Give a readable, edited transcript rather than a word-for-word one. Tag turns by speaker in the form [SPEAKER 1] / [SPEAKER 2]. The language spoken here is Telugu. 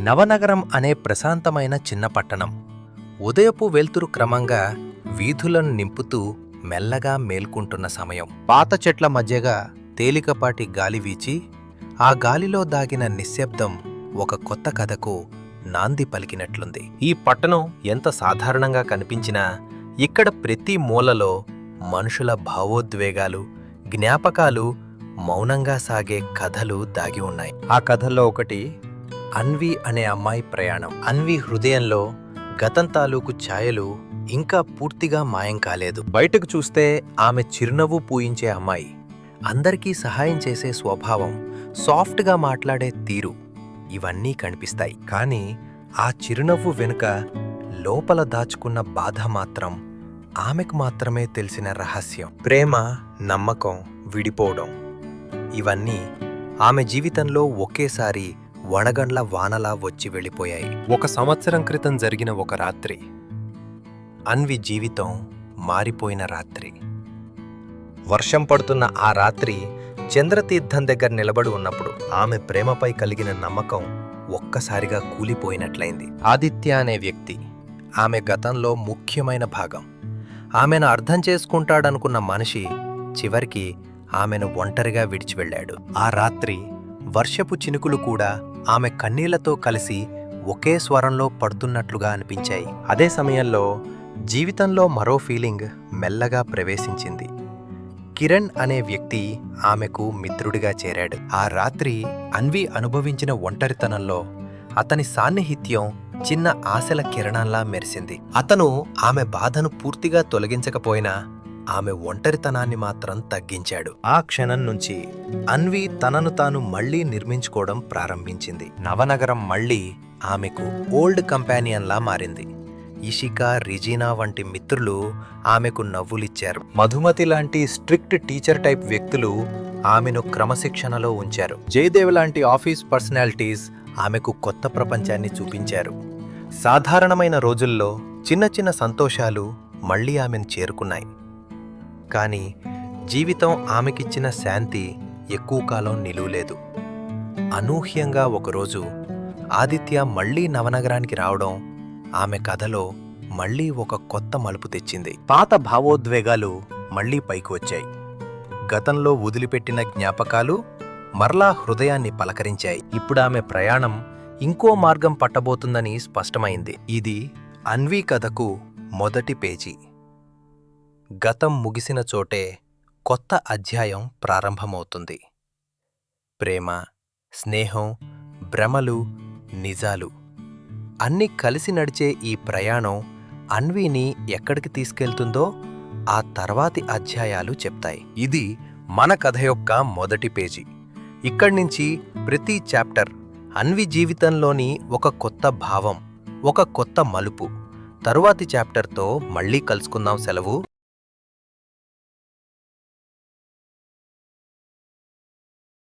[SPEAKER 1] నవనగరం అనే ప్రశాంతమైన చిన్న పట్టణం. ఉదయపు వెల్తురు క్రమంగా వీధులను నింపుతూ మెల్లగా మేల్కుంటున్న సమయం. పాత చెట్ల మధ్యగా తేలికపాటి గాలి వీచి ఆ గాలిలో దాగిన నిశ్శబ్దం ఒక కొత్త కథకు నాంది పలికినట్లుంది. ఈ పట్టణం ఎంత సాధారణంగా కనిపించినా ఇక్కడ ప్రతి మూలలో మనుషుల భావోద్వేగాలు, జ్ఞాపకాలు, మౌనంగా సాగే కథలు దాగి ఉన్నాయి. ఆ కథల్లో ఒకటి అన్వి అనే అమ్మాయి ప్రయాణం. అన్వి హృదయంలో గతం తాలూకు ఛాయలు ఇంకా పూర్తిగా మాయం కాలేదు. బయటకు చూస్తే ఆమె చిరునవ్వు పూయించే అమ్మాయి, అందరికీ సహాయం చేసే స్వభావం, సాఫ్ట్గా మాట్లాడే తీరు ఇవన్నీ కనిపిస్తాయి. కానీ ఆ చిరునవ్వు వెనుక లోపల దాచుకున్న బాధ మాత్రం ఆమెకు మాత్రమే తెలిసిన రహస్యం. ప్రేమ, నమ్మకం, విడిపోవడం ఇవన్నీ ఆమె జీవితంలో ఒకేసారి వడగండ్ల వానలా వచ్చి వెళ్ళిపోయాయి. 1 సంవత్సరం క్రితం జరిగిన ఒక రాత్రి, అన్వి జీవితం మారిపోయిన రాత్రి. వర్షం పడుతున్న ఆ రాత్రి చంద్రతీర్థం దగ్గర నిలబడి ఉన్నప్పుడు ఆమె ప్రేమపై కలిగిన నమ్మకం ఒక్కసారిగా కూలిపోయినట్లయింది. ఆదిత్య అనే వ్యక్తి ఆమె గతంలో ముఖ్యమైన భాగం. ఆమెను అర్థం చేసుకుంటాడనుకున్న మనిషి చివరికి ఆమెను ఒంటరిగా విడిచి వెళ్ళాడు. ఆ రాత్రి వర్షపు చినుకులు కూడా ఆమె కన్నీళ్లతో కలిసి ఒకే స్వరంలో పడుతున్నట్లుగా అనిపించాయి. అదే సమయంలో జీవితంలో మరో ఫీలింగ్ మెల్లగా ప్రవేశించింది. కిరణ్ అనే వ్యక్తి ఆమెకు మిత్రుడిగా చేరాడు. ఆ రాత్రి అన్వి అనుభవించిన ఒంటరితనంలో అతని సాన్నిహిత్యం చిన్న ఆశల కిరణంలా మెరిసింది. అతను ఆమె బాధను పూర్తిగా తొలగించకపోయినా ఆమె ఒంటరితనాన్ని మాత్రం తగ్గించాడు. ఆ క్షణం నుంచి అన్వి తనను తాను మళ్లీ నిర్మించుకోవడం ప్రారంభించింది. నవనగరం మళ్లీ ఆమెకు ఓల్డ్ కంపానియన్లా మారింది. ఇషికా, రిజీనా వంటి మిత్రులు ఆమెకు నవ్వులిచ్చారు. మధుమతి లాంటి స్ట్రిక్ట్ టీచర్ టైప్ వ్యక్తులు ఆమెను క్రమశిక్షణలో ఉంచారు. జయదేవ్ లాంటి ఆఫీస్ పర్సనాలిటీస్ ఆమెకు కొత్త ప్రపంచాన్ని చూపించారు. సాధారణమైన రోజుల్లో చిన్న చిన్న సంతోషాలు మళ్లీ ఆమెను చేరుకున్నాయి. కానీ జీవితం ఆమెకిచ్చిన శాంతి ఎక్కువ కాలం నిలువలేదు. అనూహ్యంగా ఒకరోజు ఆదిత్య మళ్లీ నవనగరానికి రావడం ఆమె కథలో మళ్లీ ఒక కొత్త మలుపు తెచ్చింది. పాత భావోద్వేగాలు మళ్లీ పైకి వచ్చాయి. గతంలో వదిలిపెట్టిన జ్ఞాపకాలు మరలా హృదయాన్ని పలకరించాయి. ఇప్పుడు ఆమె ప్రయాణం ఇంకో మార్గం పట్టబోతుందని స్పష్టమైంది. ఇది అన్వి కథకు మొదటి పేజీ. గతం ముగిసిన చోటే కొత్త అధ్యాయం ప్రారంభమవుతుంది. ప్రేమ, స్నేహం, భ్రమలు, నిజాలు అన్నీ కలిసి నడిచే ఈ ప్రయాణం అన్వీని ఎక్కడికి తీసుకెళ్తుందో ఆ తర్వాతి అధ్యాయాలు చెప్తాయి. ఇది మన కథ యొక్క మొదటి పేజీ. ఇక్కడ్నించి ప్రతి చాప్టర్ అన్వి జీవితంలోని ఒక కొత్త భావం, ఒక కొత్త మలుపు. తరువాతి చాప్టర్తో మళ్ళీ కలుసుకుందాం. సెలవు.